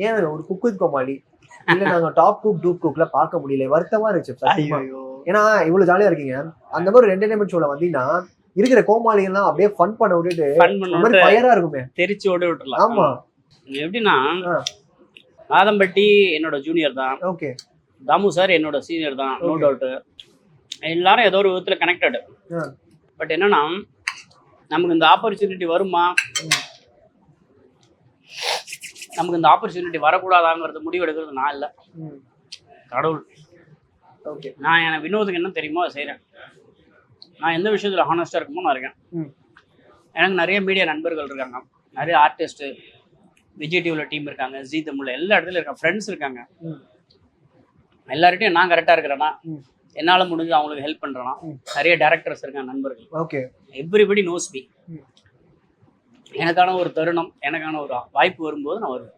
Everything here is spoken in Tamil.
ஏன் ஒரு குக் வித் கோமாளி இல்ல நாங்க டாப் குக் டூப் குக்ல பார்க்க முடியல, வருத்தமா இருந்துச்சு சத்தியமா. ஏன்னா இவ்வளவு ஜாலியா இருக்கீங்க, அந்த மாதிரி ஒரு என்டர்டைன்மெண்ட் ஷோல வந்தீங்கன்னா இருக்கிற கோமாளிகள்லாம் அப்படியே ஃபன் பண்ண விட்டுட்டு ஃபயரா இருக்குமே, தெரிச்சு ஓட விட்டுறலாம். ஆமா எப்படின்னா நாதம்பட்டி என்னோட ஜூனியர் தான், ஓகே, தாமு சார் என்னோட சீனியர் தான், நோ டவுட். எல்லாரும் ஏதோ ஒரு விதத்துல கனெக்டட். பட் என்னன்னா நமக்கு இந்த ஆப்பர்ச்சுனிட்டி வருமா, நமக்கு இந்த ஆப்பர்ச்சுனிட்டி வரக்கூடாதாங்கிறது முடிவு எடுக்கிறது நான் இல்லை, கடவுள். ஓகே, நான் எனக்கு வினோதுக்கு என்ன தெரியுமோ அதை செய்கிறேன். நான் எந்த விஷயத்தில் ஹானஸ்டாக இருக்குமோ நான் இருக்கேன். எனக்கு நிறைய மீடியா நண்பர்கள் இருக்காங்க, நிறைய ஆர்டிஸ்ட்டு, விஜய் டிவியில் டீம் இருக்காங்க, ஜி தமிழில் எல்லா இடத்துலையும் இருக்காங்க, ஃப்ரெண்ட்ஸ் இருக்காங்க. எல்லார்ட்டையும் நான் கரெக்டாக இருக்கிறேன்னா, என்னால் முடிஞ்சு அவங்களுக்கு ஹெல்ப் பண்ணுறேன்னா, நிறைய டேரக்டர்ஸ் இருக்காங்க நண்பர்கள். Okay, everybody knows me. எனக்கான ஒரு தருணம், எனக்கான ஒரு வாய்ப்பு வரும்போது நான் வருவேன்.